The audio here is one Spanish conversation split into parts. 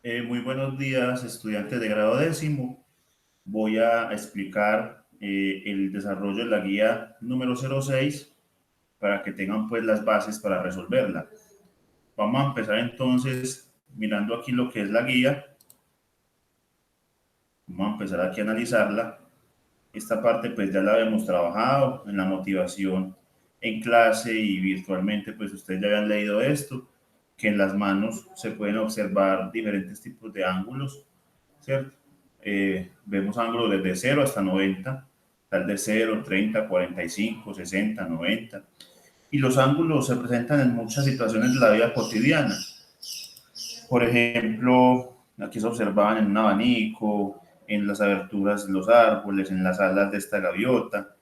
Muy buenos días, estudiantes de grado décimo. Voy a explicar el desarrollo de la guía número 06 para que tengan pues las bases para resolverla. Vamos a empezar entonces mirando aquí lo que es la guía. Vamos a empezar aquí a analizarla. Esta parte pues ya la habíamos trabajado en la motivación en clase y virtualmente pues ustedes ya habían leído esto, que en las manos se pueden observar diferentes tipos de ángulos, ¿cierto? Vemos ángulos desde 0 hasta 90, tal de 0, 30, 45, 60, 90. Y los ángulos se presentan en muchas situaciones de la vida cotidiana. Por ejemplo, aquí se observaban en un abanico, en las aberturas de los árboles, en las alas de esta gaviota,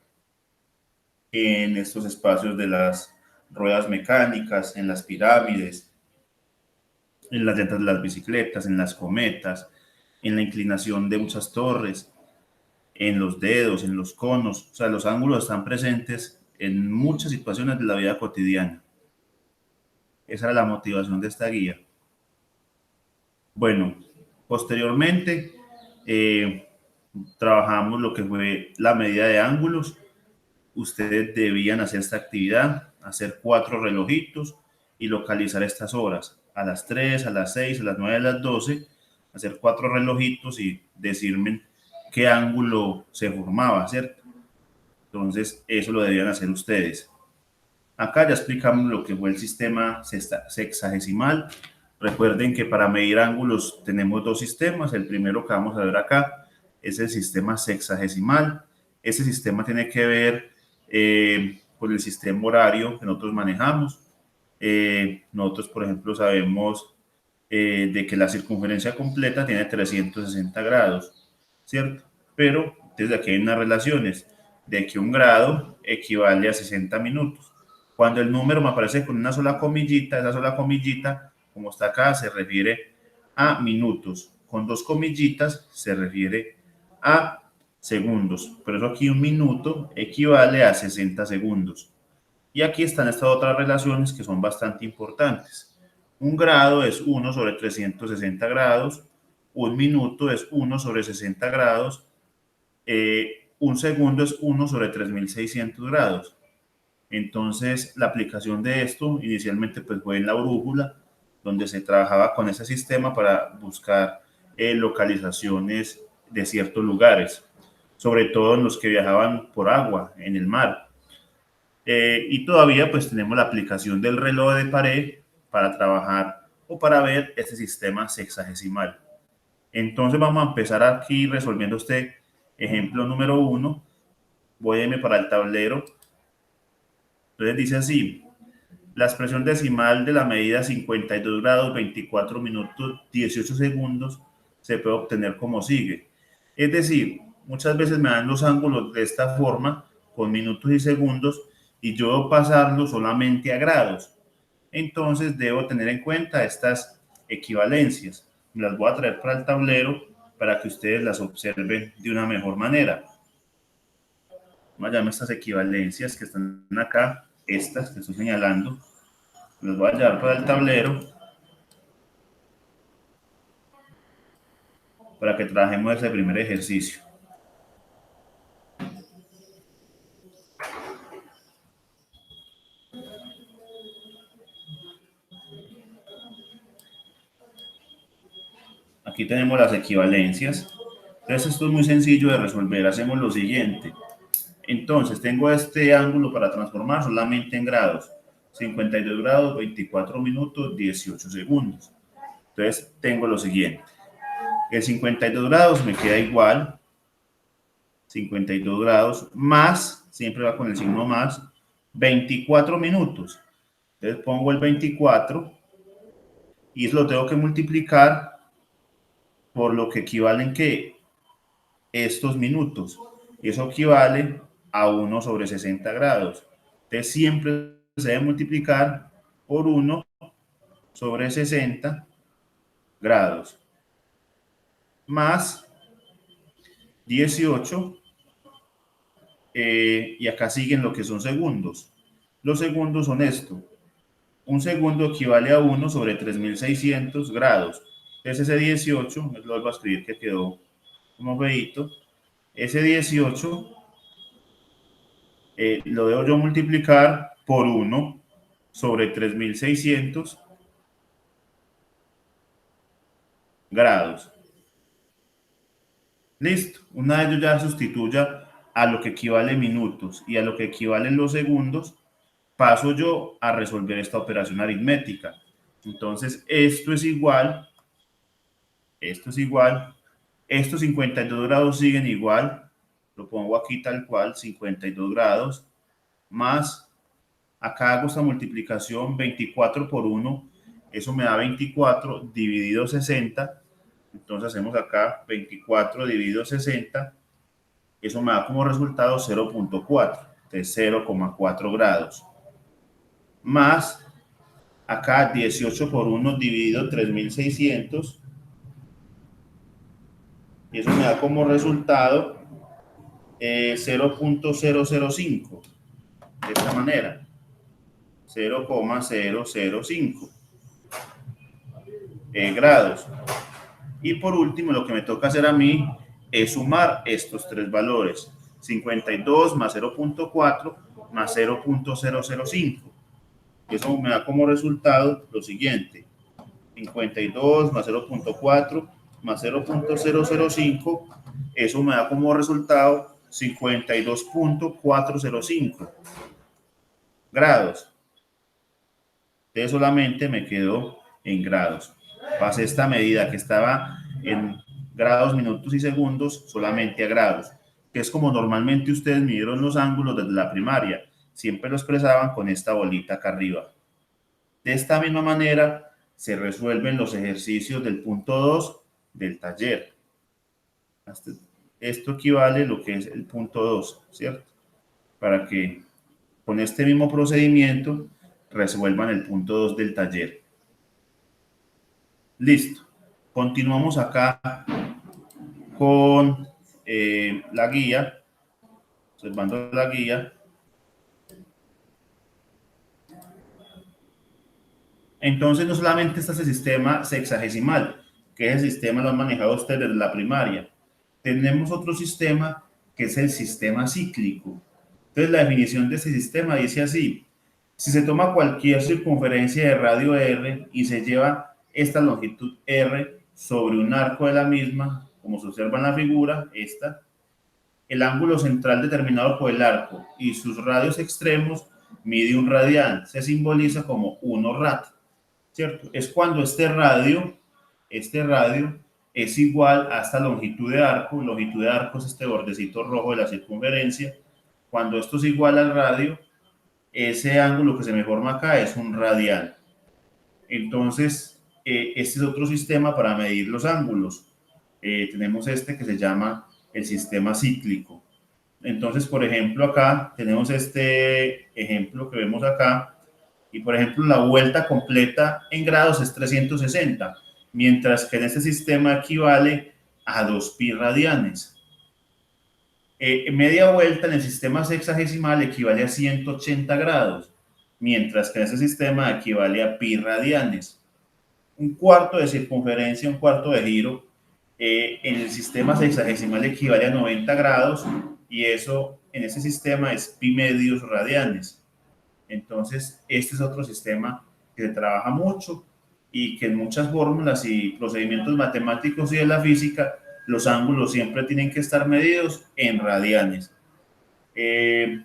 en estos espacios de las ruedas mecánicas, en las pirámides, en las llantas de las bicicletas, en las cometas, en la inclinación de muchas torres, en los dedos, en los conos. O sea, los ángulos están presentes en muchas situaciones de la vida cotidiana. Esa era la motivación de esta guía. Bueno, posteriormente trabajamos lo que fue la medida de ángulos. Ustedes debían hacer esta actividad, hacer 4 relojitos y localizar estas horas. A las 3, a las 6, a las 9, a las 12, hacer 4 relojitos y decirme qué ángulo se formaba, ¿cierto? Entonces, eso lo debían hacer ustedes. Acá ya explicamos lo que fue el sistema sexagesimal. Recuerden que para medir ángulos tenemos 2 sistemas. El primero que vamos a ver acá es el sistema sexagesimal. Ese sistema tiene que ver con el sistema horario que nosotros manejamos. Nosotros, por ejemplo, sabemos de que la circunferencia completa tiene 360 grados, ¿cierto? Pero desde aquí hay unas relaciones de que un grado equivale a 60 minutos. Cuando el número me aparece con una sola comillita, esa sola comillita, como está acá, se refiere a minutos. Con 2 comillitas se refiere a segundos. Por eso aquí un minuto equivale a 60 segundos. Y aquí están estas otras relaciones que son bastante importantes. Un grado es 1 sobre 360 grados, un minuto es 1 sobre 60 grados, un segundo es 1 sobre 3600 grados. Entonces, la aplicación de esto inicialmente pues, fue en la brújula, donde se trabajaba con ese sistema para buscar localizaciones de ciertos lugares, sobre todo en los que viajaban por agua, en el mar. Y todavía pues tenemos la aplicación del reloj de pared para trabajar o para ver este sistema sexagesimal. Entonces vamos a empezar aquí resolviendo este ejemplo número 1. Voy a irme para el tablero. Entonces dice así: la expresión decimal de la medida 52 grados 24 minutos 18 segundos se puede obtener como sigue. Es decir, muchas veces me dan los ángulos de esta forma, con minutos y segundos, y yo debo pasarlo solamente a grados. Entonces debo tener en cuenta estas equivalencias. Las voy a traer para el tablero para que ustedes las observen de una mejor manera. Vamos a llamar estas equivalencias que están acá, estas que estoy señalando. Las voy a llevar para el tablero para que trabajemos ese primer ejercicio. Aquí tenemos las equivalencias. Entonces esto es muy sencillo de resolver. Hacemos lo siguiente. Entonces tengo este ángulo para transformar solamente en grados. 52 grados, 24 minutos, 18 segundos. Entonces tengo lo siguiente. El 52 grados me queda igual. 52 grados más, siempre va con el signo más, 24 minutos. Entonces pongo el 24 y lo tengo que multiplicar por lo que equivalen que estos minutos. Eso equivale a 1 sobre 60 grados. Entonces siempre se debe multiplicar por 1 sobre 60 grados más 18 y acá siguen lo que son segundos. Los segundos son esto. Un segundo equivale a 1 sobre 3600 grados. Entonces ese 18, lo vuelvo a escribir que quedó como feito, ese 18 lo debo yo multiplicar por 1 sobre 3600 grados. Listo. Una vez yo ya sustituya a lo que equivale minutos y a lo que equivalen los segundos, paso yo a resolver esta operación aritmética. Entonces, esto es igual, estos 52 grados siguen igual, lo pongo aquí tal cual, 52 grados, más, acá hago esta multiplicación, 24 por 1, eso me da 24 dividido 60, entonces hacemos acá 24 dividido 60, eso me da como resultado 0.4, de 0,4 grados, más acá 18 por 1 dividido 3600, y eso me da como resultado 0.005, de esta manera, 0,005 grados. Y por último, lo que me toca hacer a mí es sumar estos tres valores, 52 más 0.4 más 0.005. Eso me da como resultado lo siguiente, 52 más 0.4 más 0.005, eso me da como resultado 52.405 grados. Entonces solamente me quedo en grados. Pasé esta medida que estaba en grados, minutos y segundos solamente a grados, que es como normalmente ustedes midieron los ángulos desde la primaria. Siempre lo expresaban con esta bolita acá arriba. De esta misma manera se resuelven los ejercicios del punto 2 del taller. Esto equivale a lo que es el punto 2, ¿cierto? Para que con este mismo procedimiento resuelvan el punto 2 del taller. Listo. Continuamos acá con la guía, observando la guía. Entonces, no solamente está ese sistema sexagesimal, que ese sistema lo han manejado ustedes desde la primaria. Tenemos otro sistema que es el sistema cíclico. Entonces, la definición de este sistema dice así: si se toma cualquier circunferencia de radio R y se lleva esta longitud R sobre un arco de la misma, como se observa en la figura, el ángulo central determinado por el arco y sus radios extremos mide un radian, se simboliza como 1 rad, ¿cierto? Es cuando este radio es igual a esta longitud de arco es este bordecito rojo de la circunferencia, cuando esto es igual al radio, ese ángulo que se me forma acá es un radian. Entonces, este es otro sistema para medir los ángulos. Tenemos este que se llama el sistema cíclico. Entonces, por ejemplo, acá tenemos este ejemplo que vemos acá, y por ejemplo, la vuelta completa en grados es 360, mientras que en este sistema equivale a 2pi radianes. Media vuelta en el sistema sexagesimal equivale a 180 grados, mientras que en este sistema equivale a pi radianes. Un cuarto de circunferencia, un cuarto de giro, en el sistema sexagesimal equivale a 90 grados, y eso en ese sistema es pi medios radianes. Entonces, este es otro sistema que se trabaja mucho y que en muchas fórmulas y procedimientos matemáticos y de la física, los ángulos siempre tienen que estar medidos en radianes. Es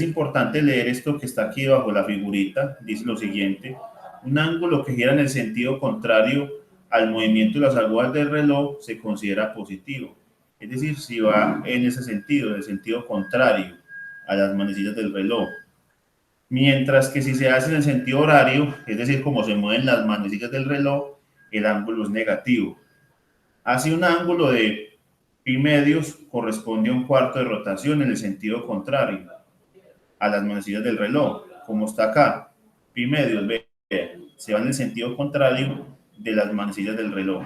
importante leer esto que está aquí bajo la figurita. Dice lo siguiente: un ángulo que gira en el sentido contrario al movimiento de las agujas del reloj se considera positivo. Es decir, si va en ese sentido, en el sentido contrario a las manecillas del reloj. Mientras que si se hace en el sentido horario, es decir, como se mueven las manecillas del reloj, el ángulo es negativo. Así, un ángulo de pi medios corresponde a un cuarto de rotación en el sentido contrario a las manecillas del reloj, como está acá. Pi medios, ve, se va en el sentido contrario de las manecillas del reloj.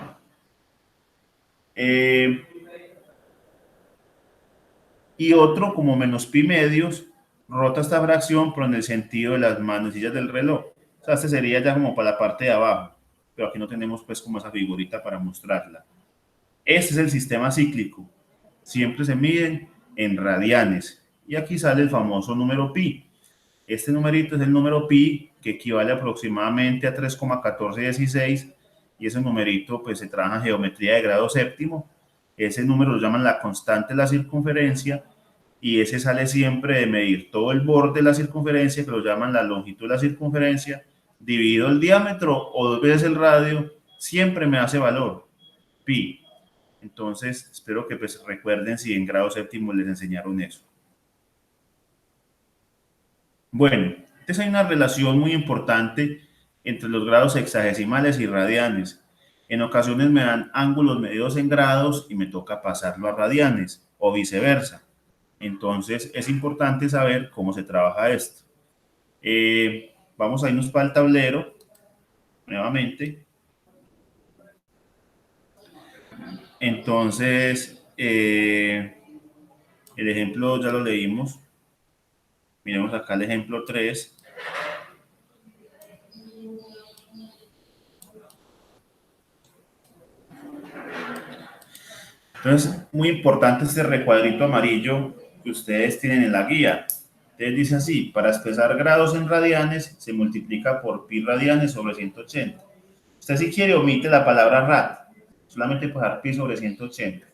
Y otro, como menos pi medios, rota esta fracción, pero en el sentido de las manecillas del reloj. O sea, este sería ya como para la parte de abajo. pero aquí no tenemos pues como esa figurita para mostrarla. Este es el sistema cíclico. Siempre se miden en radianes. Y aquí sale el famoso número pi. Este numerito es el número pi, que equivale aproximadamente a 3,1416. Y ese numerito pues se trabaja en geometría de grado séptimo. Ese número lo llaman la constante de la circunferencia. Y ese sale siempre de medir todo el borde de la circunferencia, que lo llaman la longitud de la circunferencia, dividido el diámetro o 2 veces el radio, siempre me hace valor, pi. Entonces, espero que pues recuerden si en grado séptimo les enseñaron eso. Bueno, entonces hay una relación muy importante entre los grados sexagesimales y radianes. En ocasiones me dan ángulos medidos en grados y me toca pasarlo a radianes o viceversa. Entonces, es importante saber cómo se trabaja esto. Vamos a irnos para el tablero nuevamente. Entonces, el ejemplo ya lo leímos. Miremos acá el ejemplo 3. Entonces, muy importante este recuadrito amarillo que ustedes tienen en la guía. Entonces dice así: para expresar grados en radianes se multiplica por pi radianes sobre 180. Usted si quiere omite la palabra rad, solamente puede dar pi sobre 180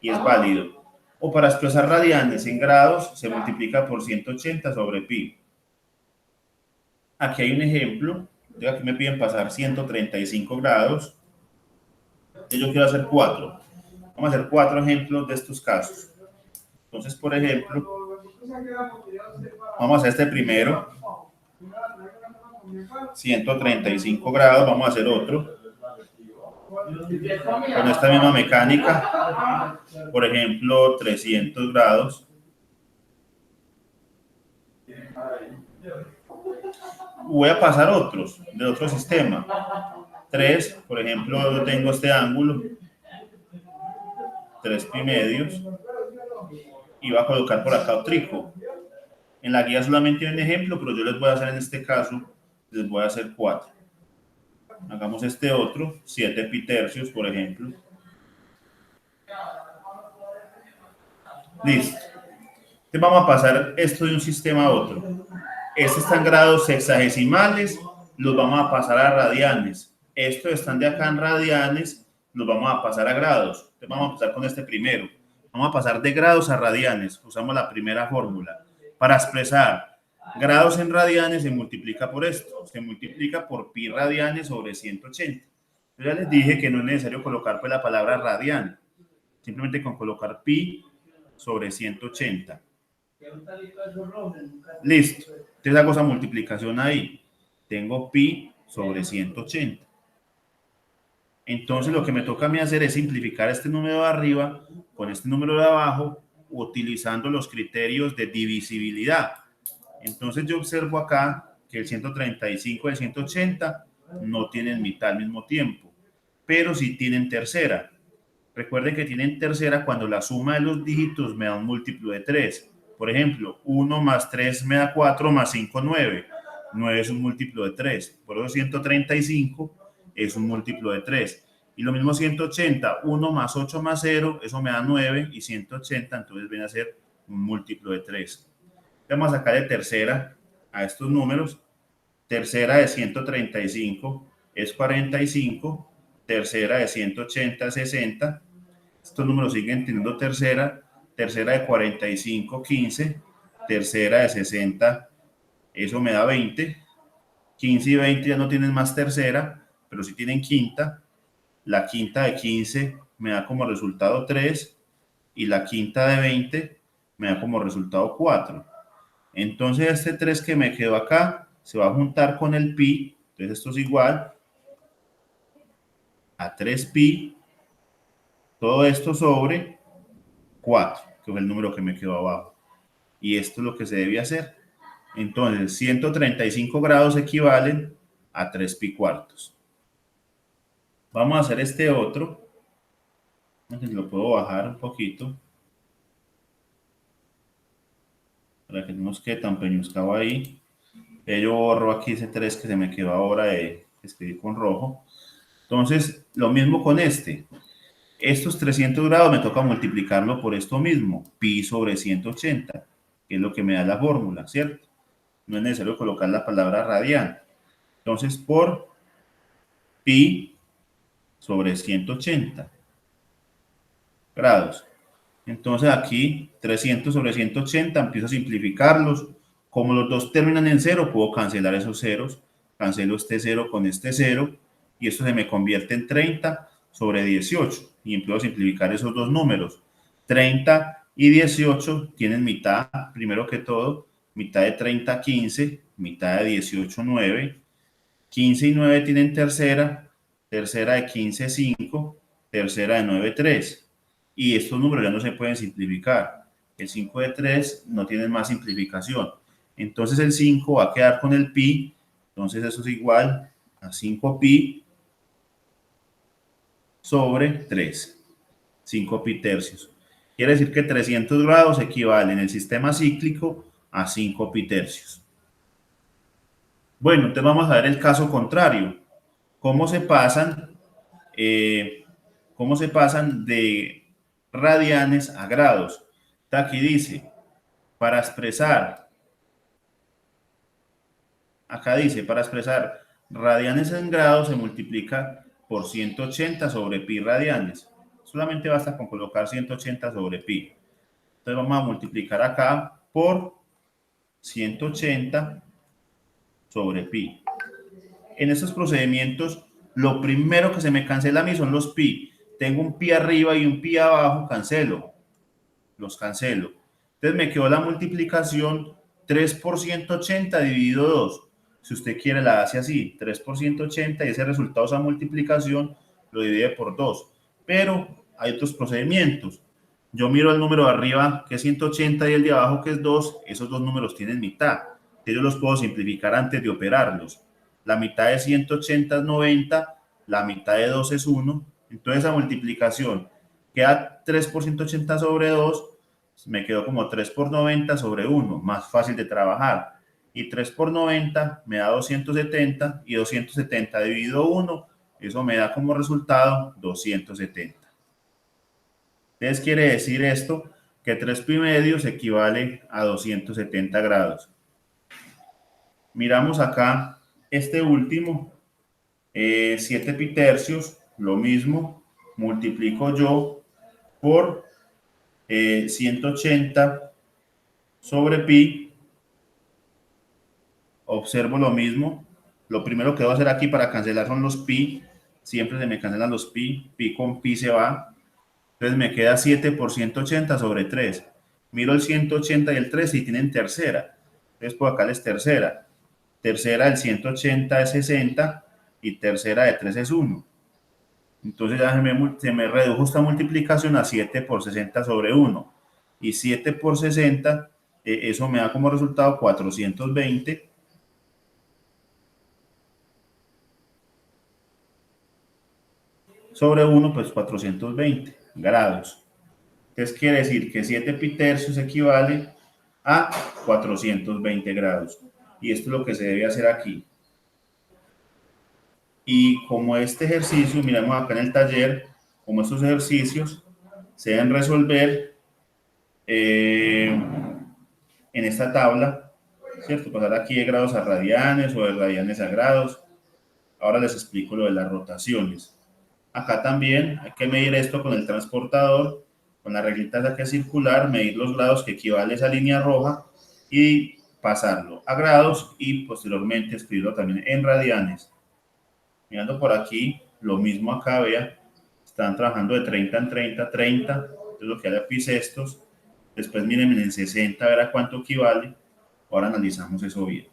y es válido. O para expresar radianes en grados se multiplica por 180 sobre pi. Aquí hay un ejemplo. Aquí me piden pasar 135 grados. Y yo quiero hacer 4. Vamos a hacer 4 ejemplos de estos casos. Entonces, por ejemplo, vamos a hacer este primero. 135 grados. Vamos a hacer otro. Con esta misma mecánica. Por ejemplo, 300 grados. Voy a pasar otros, de otro sistema. 3, por ejemplo, yo tengo este ángulo. 3 pi medios. Y voy a colocar por acá otrico. En la guía solamente hay un ejemplo, pero yo les voy a hacer en este caso, les voy a hacer 4. Hagamos este otro, 7 pi tercios, por ejemplo. Listo. Entonces vamos a pasar esto de un sistema a otro. Este está en grados sexagesimales, los vamos a pasar a radianes. Estos están de acá en radianes, los vamos a pasar a grados. Entonces vamos a pasar con este primero. Vamos a pasar de grados a radianes. Usamos la primera fórmula. Para expresar grados en radianes se multiplica por esto. Se multiplica por pi radianes sobre 180. Yo ya les dije que no es necesario colocar pues la palabra radian. Simplemente con colocar pi sobre 180. Listo. Entonces hago esa multiplicación ahí. Tengo pi sobre 180. Entonces lo que me toca a mí hacer es simplificar este número de arriba con este número de abajo utilizando los criterios de divisibilidad. Entonces yo observo acá que el 135 y el 180 no tienen mitad al mismo tiempo, pero sí tienen tercera. Recuerden que tienen tercera cuando la suma de los dígitos me da un múltiplo de 3. Por ejemplo, 1 más 3 me da 4 más 5, 9. 9 es un múltiplo de 3. Por eso 135 es un múltiplo de 3. Y lo mismo 180, 1 más 8 más 0, eso me da 9. Y 180, entonces viene a ser un múltiplo de 3. Vamos a sacar de tercera a estos números. Tercera de 135 es 45. Tercera de 180 es 60. Estos números siguen teniendo tercera. Tercera de 45, 15. Tercera de 60, eso me da 20. 15 y 20 ya no tienen más tercera, pero sí tienen quinta. La quinta de 15 me da como resultado 3 y la quinta de 20 me da como resultado 4. Entonces este 3 que me quedó acá se va a juntar con el pi. Entonces esto es igual a 3 pi. Todo esto sobre 4, que es el número que me quedó abajo. Y esto es lo que se debe hacer. Entonces 135 grados equivalen a 3 pi cuartos. Vamos a hacer este otro. Lo puedo bajar un poquito para que no nos quede tan peñuscado ahí. Yo borro aquí ese 3 que se me quedó ahora de escribí con rojo. Entonces, lo mismo con este. Estos 300 grados me toca multiplicarlo por esto mismo, pi sobre 180, que es lo que me da la fórmula, ¿cierto? No es necesario colocar la palabra radian. Entonces, por pi sobre 180 grados. Entonces aquí 300 sobre 180, empiezo a simplificarlos. Como los dos terminan en cero, puedo cancelar esos ceros. Cancelo este cero con este cero y esto se me convierte en 30 sobre 18. Y empiezo a simplificar esos dos números. 30 y 18 tienen mitad, primero que todo, mitad de 30, 15, mitad de 18, 9. 15 y 9 tienen tercera, tercera de 15, 5, tercera de 9, 3. Y estos números ya no se pueden simplificar. El 5 de 3 no tiene más simplificación. Entonces el 5 va a quedar con el pi. Entonces eso es igual a 5 pi sobre 3. 5 pi tercios. Quiere decir que 300 grados equivalen en el sistema cíclico a 5 pi tercios. Bueno, entonces vamos a ver el caso contrario. ¿Cómo se pasan cómo se pasan de radianes a grados? Aquí dice, para expresar, acá dice, para expresar radianes en grados se multiplica por 180 sobre pi radianes. Solamente basta con colocar 180 sobre pi. Entonces vamos a multiplicar acá por 180 sobre pi. En estos procedimientos, lo primero que se me cancela a mí son los pi. Tengo un pi arriba y un pi abajo, cancelo. Los cancelo. Entonces me quedó la multiplicación 3 por 180 dividido 2. Si usted quiere la hace así, 3 por 180 y ese resultado, esa multiplicación, lo divide por 2. Pero hay otros procedimientos. Yo miro el número de arriba que es 180 y el de abajo que es 2. Esos dos números tienen mitad. Yo los puedo simplificar antes de operarlos. La mitad de 180 es 90, la mitad de 2 es 1. Entonces esa multiplicación queda 3 por 180 sobre 2, me quedó como 3 por 90 sobre 1, más fácil de trabajar. Y 3 por 90 me da 270 y 270 dividido 1, eso me da como resultado 270. Entonces quiere decir esto que 3 pi medios equivale a 270 grados. Miramos acá este último, 7 pi tercios, lo mismo, multiplico yo por 180 sobre pi, observo lo mismo. Lo primero que voy a hacer aquí para cancelar son los pi, siempre se me cancelan los pi, pi con pi se va, entonces me queda 7 por 180 sobre 3. Miro el 180 y el 3 y tienen tercera, entonces por acá es tercera. Tercera del 180 es 60 y tercera de 3 es 1. Entonces ya se me redujo esta multiplicación a 7 por 60 sobre 1. Y 7 por 60, eso me da como resultado 420 sobre 1, pues 420 grados. Entonces quiere decir que 7 pi tercios equivale a 420 grados. Y esto es lo que se debe hacer aquí. Y como este ejercicio, miramos acá en el taller, como estos ejercicios se deben resolver en esta tabla, ¿cierto? Pasar aquí de grados a radianes o de radianes a grados. Ahora les explico lo de las rotaciones. Acá también hay que medir esto con el transportador, con la reglita de que es circular, medir los grados que equivale a esa línea roja y pasarlo a grados y posteriormente escribirlo también en radianes. Mirando por aquí, lo mismo acá, vea, están trabajando de 30 en 30, 30, es lo que hay pi sextos. Después miren en 60 a ver a cuánto equivale. Ahora analizamos eso bien.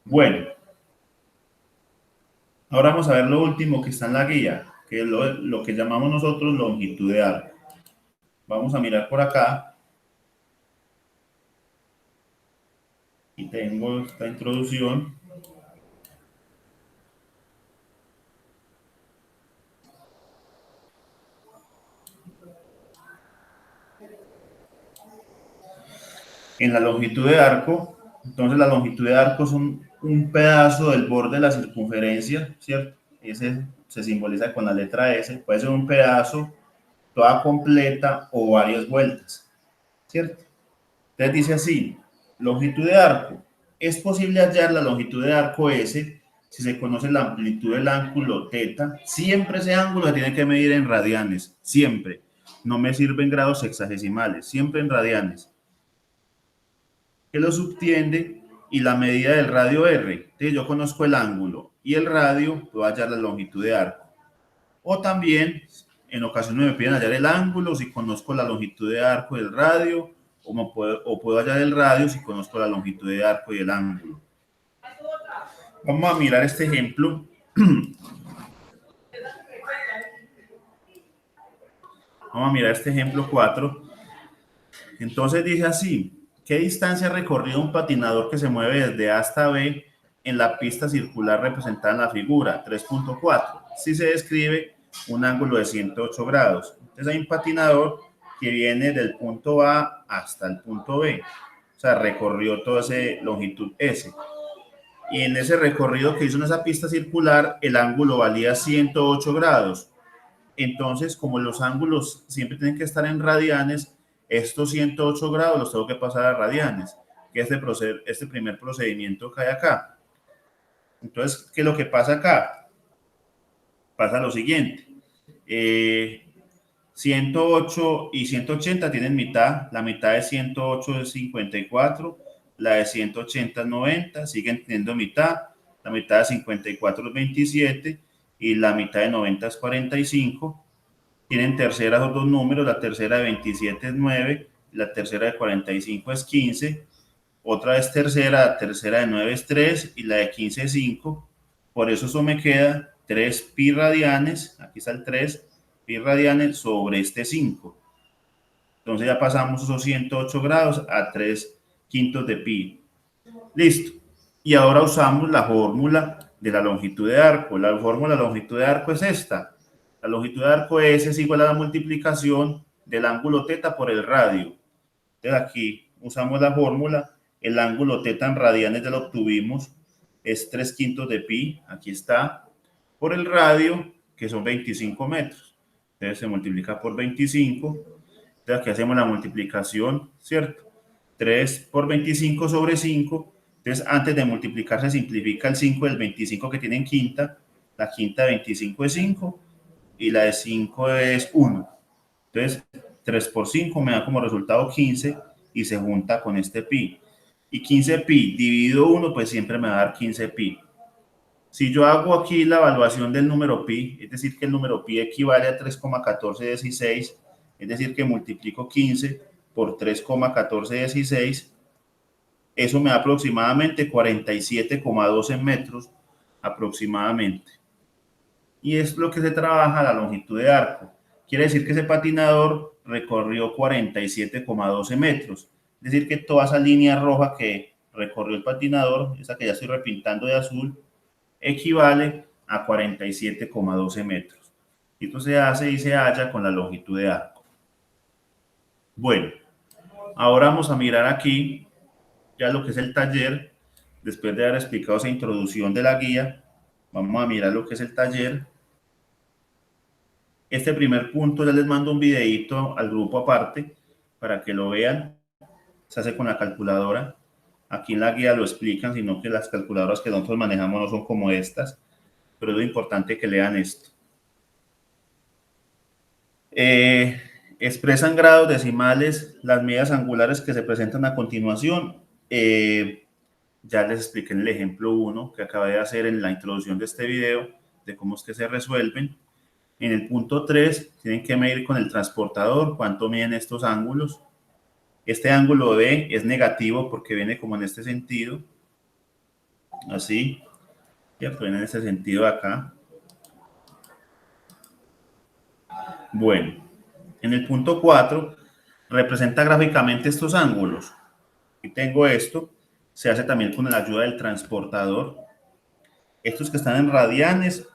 Bueno, ahora vamos a ver lo último que está en la guía, que es lo que llamamos nosotros longitud de arco. Vamos a mirar por acá. Y tengo esta introducción. En la longitud de arco, entonces la longitud de arco un pedazo del borde de la circunferencia, ¿cierto? Ese se simboliza con la letra S, puede ser un pedazo, toda completa o varias vueltas, ¿cierto? Entonces dice así, longitud de arco. Es posible hallar la longitud de arco S si se conoce la amplitud del ángulo θ. Siempre ese ángulo se tiene que medir en radianes, siempre. No me sirven grados sexagesimales, siempre en radianes. Que lo subtiende y la medida del radio R. Entonces yo conozco el ángulo y el radio, puedo hallar la longitud de arco. O también, en ocasiones me piden hallar el ángulo si conozco la longitud de arco y el radio, o puedo hallar el radio si conozco la longitud de arco y el ángulo. Vamos a mirar este ejemplo. Vamos a mirar este ejemplo 4. Entonces dice así, ¿qué distancia ha recorrido un patinador que se mueve desde A hasta B en la pista circular representada en la figura? 3.4. Si se describe un ángulo de 108 grados. Entonces hay un patinador que viene del punto A hasta el punto B. O sea, recorrió toda esa longitud S. Y en ese recorrido que hizo en esa pista circular, el ángulo valía 108 grados. Entonces, como los ángulos siempre tienen que estar en radianes, estos 108 grados los tengo que pasar a radianes, que es este primer procedimiento que hay acá. Entonces, ¿qué es lo que pasa acá? Pasa lo siguiente. 108 y 180 tienen mitad. La mitad de 108 es 54, la de 180 es 90, siguen teniendo mitad. La mitad de 54 es 27 y la mitad de 90 es 45. Tienen terceras los dos números, la tercera de 27 es 9, la tercera de 45 es 15, otra es tercera, la tercera de 9 es 3 y la de 15 es 5. Por eso me queda 3 pi radianes, aquí está el 3 pi radianes sobre este 5. Entonces ya pasamos esos 108 grados a 3 quintos de pi. Listo. Y ahora usamos la fórmula de la longitud de arco. La fórmula de la longitud de arco es esta. La longitud de arco S es igual a la multiplicación del ángulo θ por el radio. Entonces aquí usamos la fórmula. El ángulo θ en radianes ya lo obtuvimos. Es 3 quintos de pi. Aquí está. Por el radio, que son 25 metros. Entonces se multiplica por 25. Entonces aquí hacemos la multiplicación, ¿cierto? 3 por 25 sobre 5. Entonces, antes de multiplicar se simplifica el 5 del 25 que tiene en quinta. La quinta de 25 es 5 y la de 5 es 1. Entonces, 3 por 5 me da como resultado 15 y se junta con este pi. Y 15 pi dividido 1, pues siempre me va a dar 15 pi. Si yo hago aquí la evaluación del número pi, es decir, que el número pi equivale a 3,1416, es decir, que multiplico 15 por 3,1416, eso me da aproximadamente 47,12 metros aproximadamente. Y es lo que se trabaja la longitud de arco. Quiere decir que ese patinador recorrió 47,12 metros. Es decir, que toda esa línea roja que recorrió el patinador, esa que ya estoy repintando de azul, equivale a 47,12 metros. Y esto se hace y se halla con la longitud de arco. Bueno, ahora vamos a mirar aquí ya lo que es el taller. Después de haber explicado esa introducción de la guía, vamos a mirar lo que es el taller. Este primer punto ya les mando un videito al grupo aparte para que lo vean. Se hace con la calculadora. Aquí en la guía lo explican, sino que las calculadoras que nosotros manejamos no son como estas, pero es lo importante que lean esto. Expresan grados decimales las medidas angulares que se presentan a continuación. Ya les expliqué en el ejemplo 1 que acabé de hacer en la introducción de este video de cómo es que se resuelven. En el punto 3 tienen que medir con el transportador cuánto miden estos ángulos. Este ángulo D es negativo porque viene como en este sentido. Así. Ya pues en este sentido acá. Bueno. En el punto 4 representa gráficamente estos ángulos. Y tengo esto. Se hace también con la ayuda del transportador. Estos que están en radianes,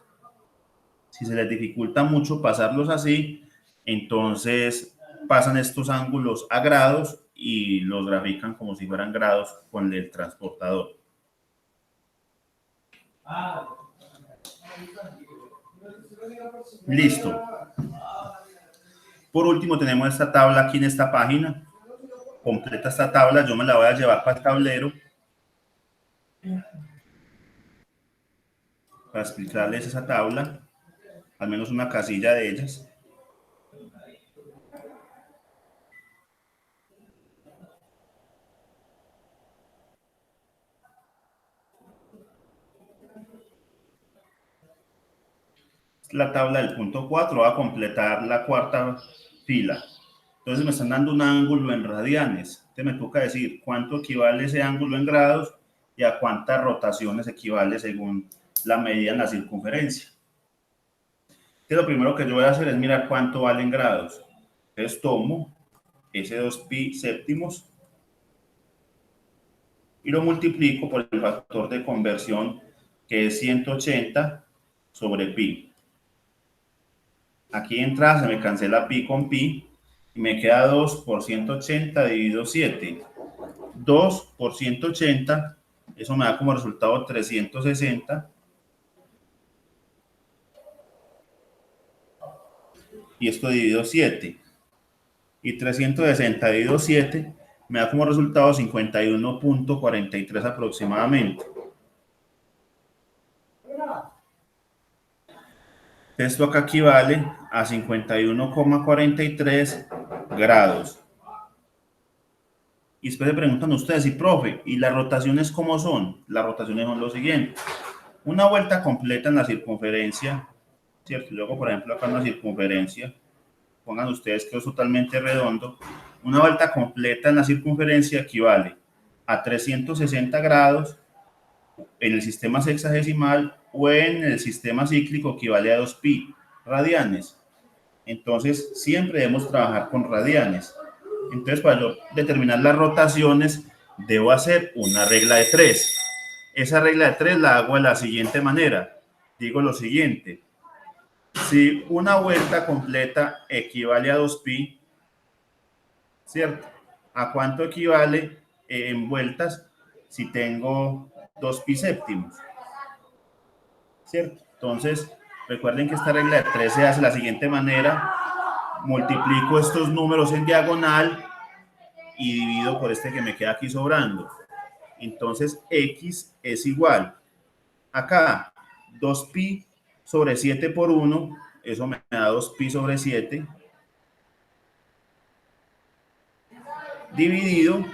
si se les dificulta mucho pasarlos así, entonces pasan estos ángulos a grados y los grafican como si fueran grados con el transportador. Listo. Por último, tenemos esta tabla aquí en esta página. Completa esta tabla, yo me la voy a llevar para el tablero para explicarles esa tabla, al menos una casilla de ellas. La tabla del punto 4 va a completar la cuarta fila. Entonces me están dando un ángulo en radianes. Entonces me toca decir cuánto equivale ese ángulo en grados y a cuántas rotaciones equivale según la medida en la circunferencia. Entonces lo primero que yo voy a hacer es mirar cuánto vale en grados. Entonces tomo ese 2pi séptimos y lo multiplico por el factor de conversión que es 180 sobre pi. Aquí entra, se me cancela pi con pi y me queda 2 por 180 dividido 7. 2 por 180, eso me da como resultado 360. Y esto dividido 7. Y 360 dividido 7 me da como resultado 51.43 aproximadamente. Esto acá equivale a 51,43 grados. Y después se preguntan ustedes, y profe, ¿y las rotaciones cómo son? Las rotaciones son lo siguiente. Una vuelta completa en la circunferencia, ¿cierto? Luego, por ejemplo, acá en la circunferencia, pongan ustedes que es totalmente redondo. Una vuelta completa en la circunferencia equivale a 360 grados en el sistema sexagesimal o en el sistema cíclico equivale a 2pi radianes. Entonces, siempre debemos trabajar con radianes. Entonces, para yo determinar las rotaciones, debo hacer una regla de 3. Esa regla de 3 la hago de la siguiente manera. Digo lo siguiente. Si una vuelta completa equivale a 2pi, ¿cierto? ¿A cuánto equivale en vueltas si tengo 2pi séptimos? ¿Cierto? Entonces, recuerden que esta regla de 3 se hace de la siguiente manera. Multiplico estos números en diagonal y divido por este que me queda aquí sobrando. Entonces, x es igual. Acá, 2pi sobre 7 por 1, eso me da 2pi sobre 7, dividido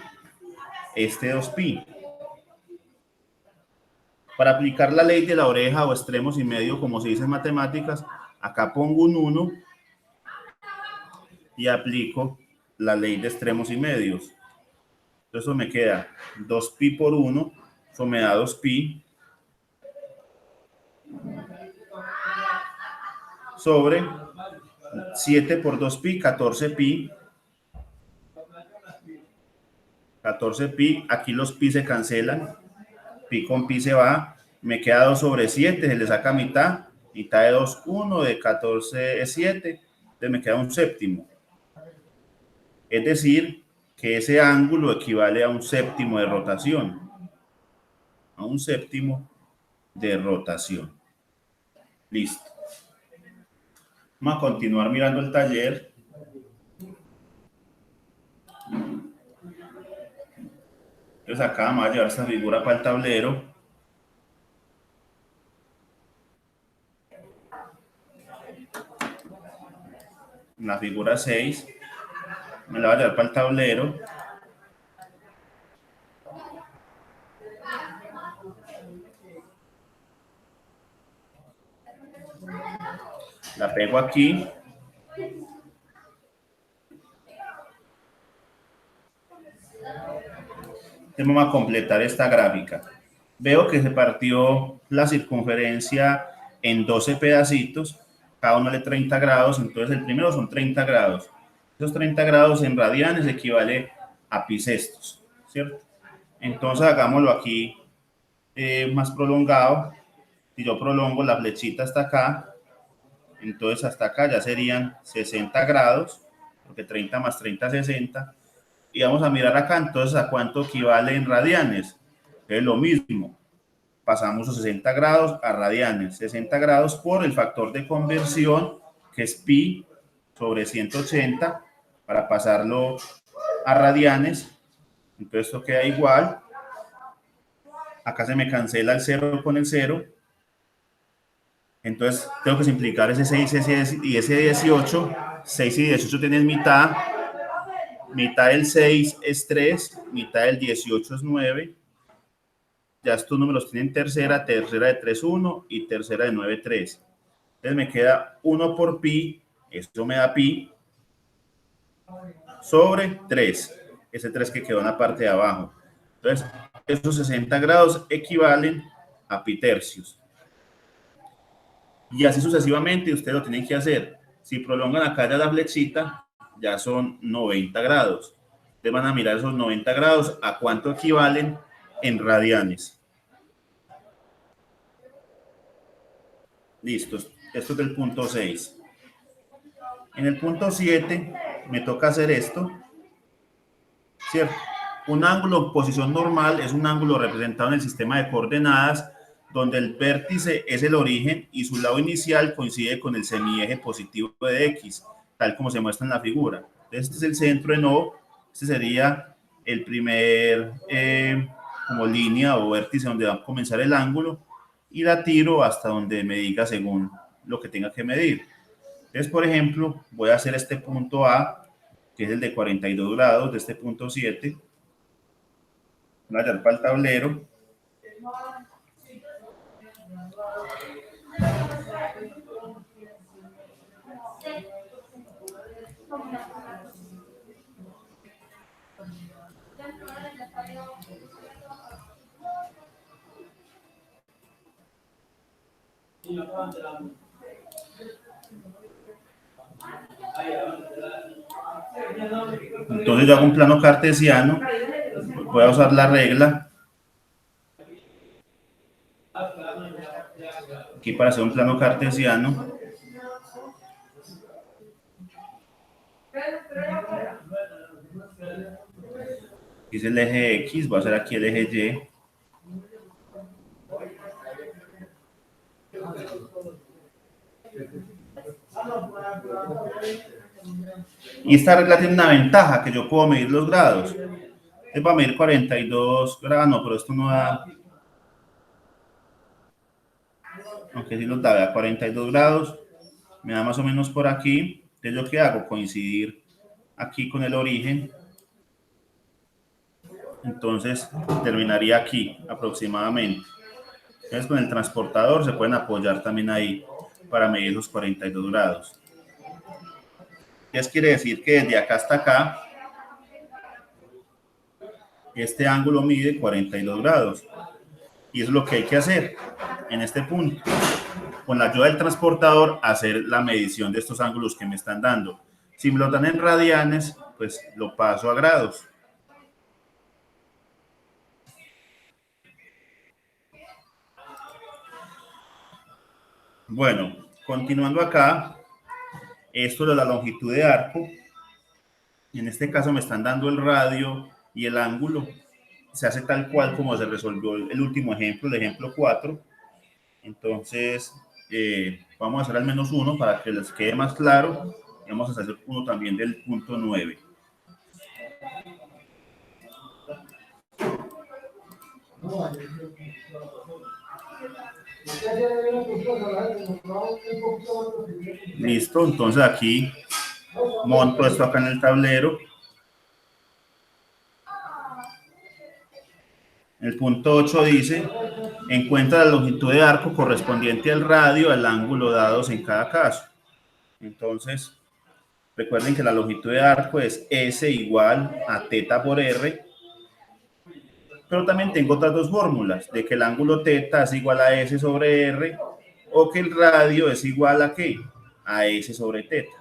este 2pi. Para aplicar la ley de la oreja o extremos y medio, como se dice en matemáticas, acá pongo un 1 y aplico la ley de extremos y medios. Entonces eso me queda 2pi por 1, eso me da 2pi sobre 7 por 2pi, 14pi. 14pi, aquí los pi se cancelan, pi con pi se va, me queda 2 sobre 7, se le saca mitad, mitad de 2, 1, de 14 es 7, entonces me queda un séptimo. Es decir, que ese ángulo equivale a un séptimo de rotación. A un séptimo de rotación. Listo. Vamos a continuar mirando el taller. Entonces acá vamos a llevar esta figura para el tablero. La figura 6. Me la voy a llevar para el tablero. La pego aquí. Vamos a completar esta gráfica. Veo que se partió la circunferencia en 12 pedacitos, cada uno de 30 grados, entonces el primero son 30 grados. Esos 30 grados en radianes equivale a pi sextos, ¿cierto? Entonces hagámoslo aquí más prolongado. Si yo prolongo la flechita hasta acá, entonces hasta acá ya serían 60 grados, porque 30 más 30 es 60. Y vamos a mirar acá, entonces, a cuánto equivale en radianes. Es lo mismo. pasamos los 60 grados a radianes. 60 grados por el factor de conversión, que es pi sobre 180, para pasarlo a radianes. Entonces esto queda igual. Acá se me cancela el 0 con el 0. Entonces tengo que simplificar ese 6 y ese 18. 6 y 18 tienen mitad. Mitad del 6 es 3. Mitad del 18 es 9. Ya estos números tienen tercera. Tercera de 3, 1. Y tercera de 9, 3. Entonces me queda 1 por pi. Esto me da pi sobre 3. Ese 3 que quedó en la parte de abajo. Entonces, esos 60 grados equivalen a pi tercios. Y así sucesivamente ustedes lo tienen que hacer. Si prolongan acá ya la flechita, ya son 90 grados. Ustedes van a mirar esos 90 grados a cuánto equivalen en radianes. Listo. Esto es del punto 6. En el punto 7 me toca hacer esto, ¿cierto? Un ángulo en posición normal es un ángulo representado en el sistema de coordenadas donde el vértice es el origen y su lado inicial coincide con el semieje positivo de X, tal como se muestra en la figura. Este es el centro en O, este sería el primer como línea o vértice donde va a comenzar el ángulo, y la tiro hasta donde me diga según lo que tenga que medir. Entonces, por ejemplo, voy a hacer este punto A, que es el de 42 grados de este punto 7. Voy a dar para el tablero. Entonces yo hago un plano cartesiano, voy a usar la regla aquí para hacer un plano cartesiano. Aquí es el eje X, voy a hacer aquí el eje Y. Y esta regla tiene una ventaja, que yo puedo medir los grados. Entonces va a medir 42 grados, no, pero esto no da... Aunque sí nos da 42 grados, me da más o menos por aquí. Entonces, ¿yo qué hago? Coincidir aquí con el origen. Entonces, terminaría aquí aproximadamente. Entonces, con el transportador se pueden apoyar también ahí para medir los 42 grados. Eso quiere decir que desde acá hasta acá, este ángulo mide 42 grados. Y eso es lo que hay que hacer en este punto. Con la ayuda del transportador, hacer la medición de estos ángulos que me están dando. Si me lo dan en radianes, pues lo paso a grados. Bueno, continuando acá, esto de la longitud de arco. En este caso me están dando el radio y el ángulo. Se hace tal cual como se resolvió el último ejemplo, el ejemplo 4. Entonces, vamos a hacer al menos uno para que les quede más claro. Y vamos a hacer uno también del punto 9. Listo, entonces aquí monto esto acá en el tablero. El punto 8 dice, encuentra la longitud de arco correspondiente al radio, al ángulo dados en cada caso. Entonces, recuerden que la longitud de arco es S igual a teta por R, pero también tengo otras dos fórmulas, de que el ángulo teta es igual a S sobre R, o que el radio es igual a ¿qué? A S sobre teta.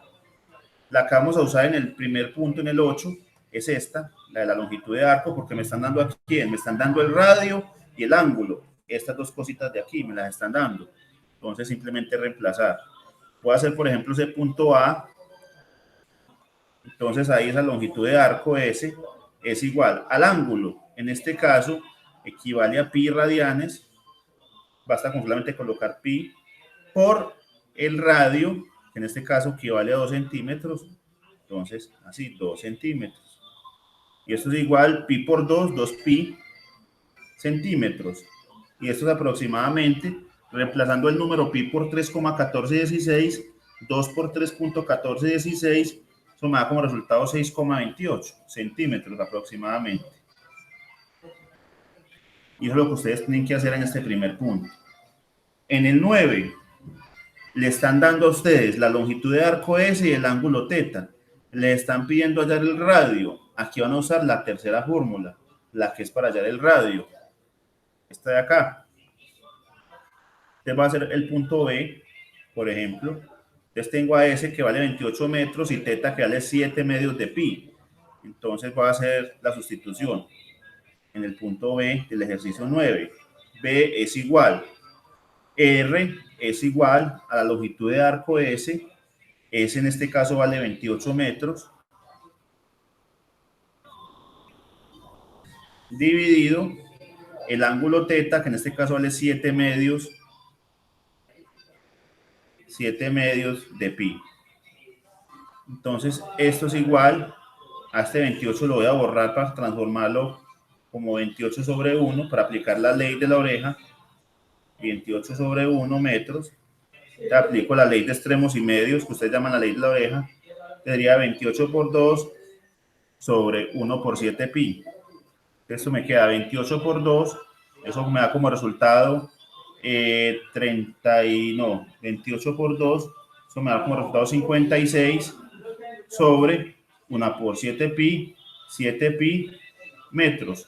La que vamos a usar en el primer punto, en el 8, es esta, la de la longitud de arco, porque me están dando aquí, me están dando el radio y el ángulo. Estas dos cositas de aquí me las están dando. Entonces, simplemente reemplazar. Puedo hacer, por ejemplo, ese punto A. Entonces, ahí esa longitud de arco S es igual al ángulo. En este caso, equivale a pi radianes basta con solamente colocar pi por el radio, que en este caso equivale a 2 centímetros. Entonces, así, 2 centímetros. Y esto es igual pi por 2, 2 pi centímetros. Y esto es aproximadamente, reemplazando el número pi por 3,1416, 2 por 3,1416, eso me da como resultado 6,28 centímetros aproximadamente. Y eso es lo que ustedes tienen que hacer en este primer punto. En el 9, le están dando a ustedes la longitud de arco S y el ángulo θ. Le están pidiendo hallar el radio. Aquí van a usar la tercera fórmula, la que es para hallar el radio. Esta de acá. Este va a ser el punto B, por ejemplo. Entonces tengo a S que vale 28 metros y θ que vale 7 medios de pi. Entonces voy a hacer la sustitución en el punto B del ejercicio 9. B es igual. R es igual a la longitud de arco S. S en este caso vale 28 metros. Dividido el ángulo θ, que en este caso vale 7 medios de pi. Entonces, esto es igual a este 28, lo voy a borrar para transformarlo como 28 sobre 1, para aplicar la ley de la oreja. 28 sobre 1 metros. Te aplico la ley de extremos y medios, que ustedes llaman la ley de la oreja. Sería 28 por 2 sobre 1 por 7 pi. Esto me queda 28 por 2. Eso me da como resultado 28 por 2. Eso me da como resultado 56 sobre 1 por 7 pi metros.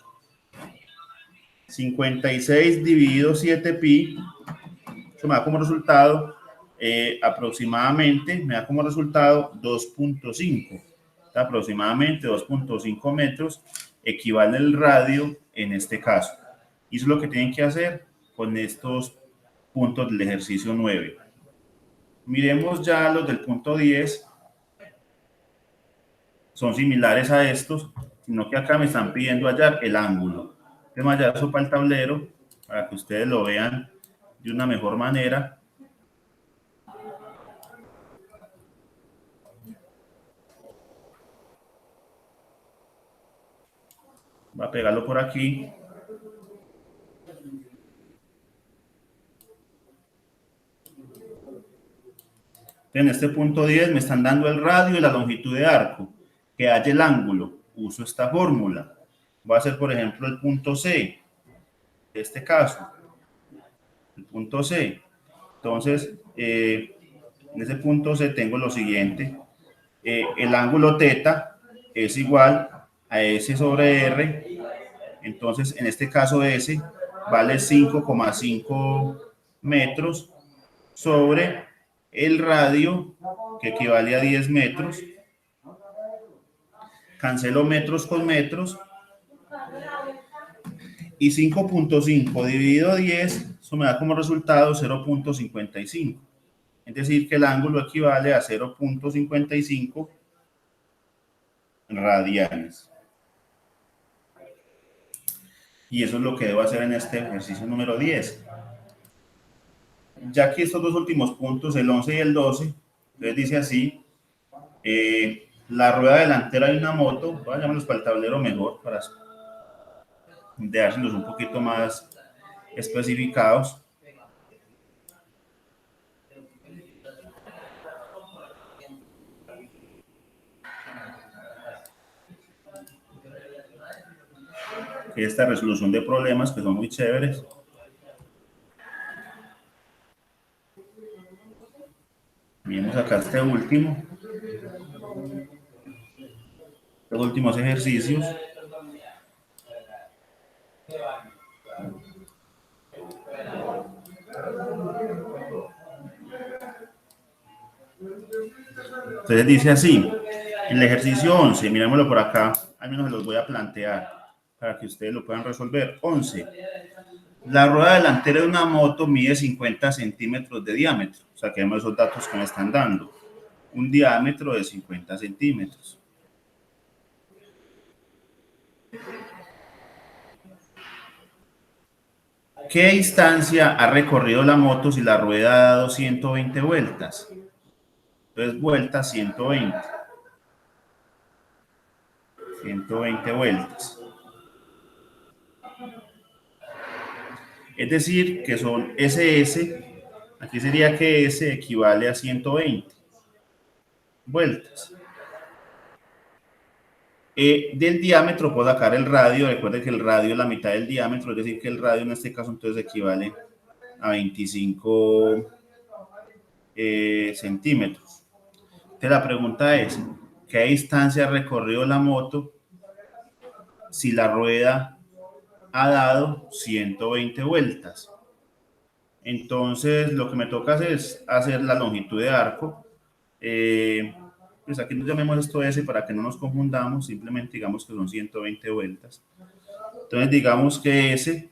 56 dividido 7 pi, eso me da como resultado aproximadamente, me da como resultado 2.5. Aproximadamente 2.5 metros equivale el radio en este caso. Y eso es lo que tienen que hacer con estos puntos del ejercicio 9. Miremos ya los del punto 10. Son similares a estos, sino que acá me están pidiendo hallar el ángulo. Voy a hallar eso para el tablero para que ustedes lo vean de una mejor manera. Voy a pegarlo por aquí. En este punto 10 me están dando el radio y la longitud de arco. Que haya el ángulo. Uso esta fórmula. Voy a hacer, por ejemplo, el punto C. En este caso. El punto C. Entonces, en ese punto C tengo lo siguiente. El ángulo θ es igual a S sobre R. Entonces, en este caso S vale 5,5 metros sobre el radio, que equivale a 10 metros. Cancelo metros con metros. Y 5.5 dividido 10, eso me da como resultado 0.55. Es decir, que el ángulo equivale a 0.55 radianes. Y eso es lo que debo hacer en este ejercicio número 10. Ya que estos dos últimos puntos, el 11 y el 12, entonces dice así, la rueda delantera de una moto, voy a llamarlos para el tablero mejor, para dejárselos un poquito más especificados. Esta resolución de problemas que son muy chéveres. Miremos acá este último. Los últimos ejercicios. Entonces dice así, el ejercicio 11, mirémoslo por acá, al menos se los voy a plantear para que ustedes lo puedan resolver. 11. La rueda delantera de una moto mide 50 centímetros de diámetro. Saquemos esos datos que me están dando. Un diámetro de 50 centímetros. ¿Qué distancia ha recorrido la moto si la rueda ha dado 120 vueltas? Entonces, vueltas 120. 120 vueltas. Es decir, que son SS, aquí sería que S equivale a 120 vueltas. Del diámetro puedo sacar el radio. Recuerden que el radio es la mitad del diámetro, es decir, que el radio en este caso entonces equivale a 25 centímetros. Entonces la pregunta es, ¿qué distancia ha recorrido la moto si la rueda ha dado 120 vueltas? Entonces lo que me toca hacer es hacer la longitud de arco. Pues aquí nos llamemos esto S para que no nos confundamos, simplemente digamos que son 120 vueltas. Entonces digamos que S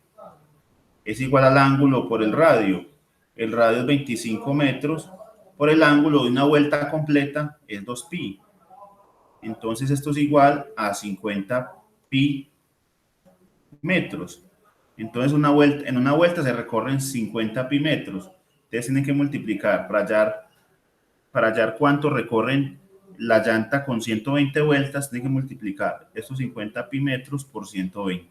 es igual al ángulo por el radio. El radio es 25 metros, por el ángulo de una vuelta completa es 2pi. Entonces esto es igual a 50 pi metros. Entonces en una vuelta se recorren 50 pi metros. Ustedes tienen que multiplicar para hallar cuánto recorren la llanta con 120 vueltas, tienen que multiplicar estos 50 pi metros por 120.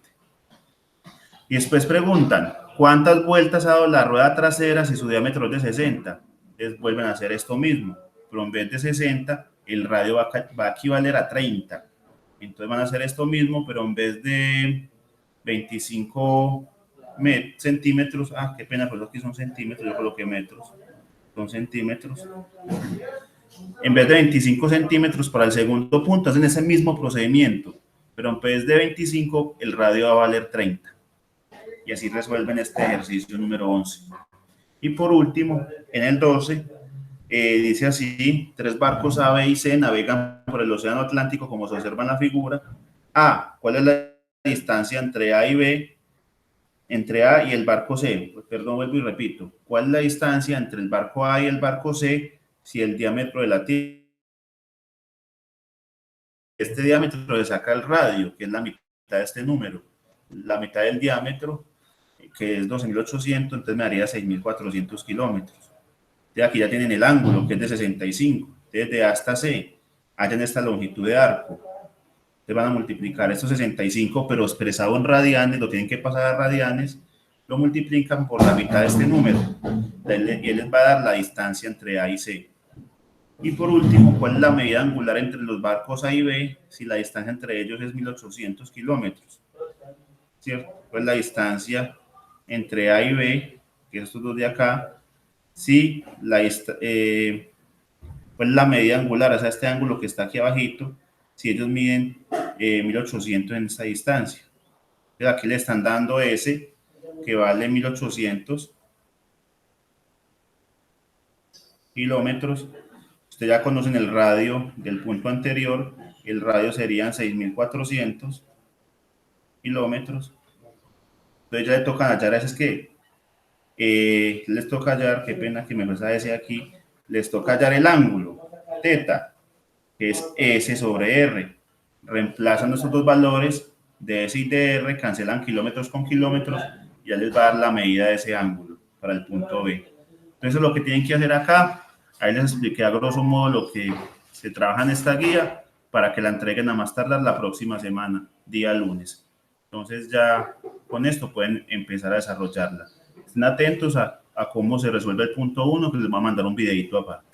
Y después preguntan, ¿cuántas vueltas ha dado la rueda trasera si su diámetro es de 60? Entonces vuelven a hacer esto mismo, pero en vez de 60, el radio va a equivaler a 30. Entonces van a hacer esto mismo, pero en vez de 25 centímetros, qué pena, pues aquí son centímetros, yo coloqué metros, son centímetros. En vez de 25 centímetros para el segundo punto, hacen ese mismo procedimiento, pero en vez de 25, el radio va a valer 30. Y así resuelven este ejercicio número 11. Y por último, en el 12, dice así, 3 barcos A, B y C navegan por el océano Atlántico como se observa en la figura. A, ¿cuál es la distancia entre A y B? Entre A y el barco C. Pues, perdón, vuelvo y repito. ¿Cuál es la distancia entre el barco A y el barco C si el diámetro de la Tierra? Este diámetro le saca el radio, que es la mitad de este número. La mitad del diámetro, que es 12.800, entonces me daría 6.400 kilómetros. Aquí ya tienen el ángulo, que es de 65. Desde A hasta C, hallan esta longitud de arco. Te van a multiplicar estos 65, pero expresado en radianes, lo tienen que pasar a radianes, lo multiplican por la mitad de este número. Y él les va a dar la distancia entre A y C. Y por último, ¿cuál es la medida angular entre los barcos A y B si la distancia entre ellos es 1.800 kilómetros? ¿Cierto? Pues la distancia entre A y B, que es estos dos de acá, si pues la medida angular, o sea, este ángulo que está aquí abajito, si ellos miden 1.800 en esta distancia. Entonces aquí le están dando S, que vale 1.800 kilómetros. Ustedes ya conocen el radio del punto anterior, el radio serían 6.400 kilómetros. Entonces ya le toca hallar, es que les toca hallar, qué pena que me pasa ese aquí, les toca hallar el ángulo, teta, que es S sobre R. Reemplazan estos dos valores de S y de R, cancelan kilómetros con kilómetros, y ya les va a dar la medida de ese ángulo para el punto B. Entonces lo que tienen que hacer acá, ahí les expliqué a grosso modo lo que se trabaja en esta guía para que la entreguen a más tardar la próxima semana, día lunes. Entonces ya con esto pueden empezar a desarrollarla. Estén atentos a cómo se resuelve el punto 1, que les va a mandar un videito aparte.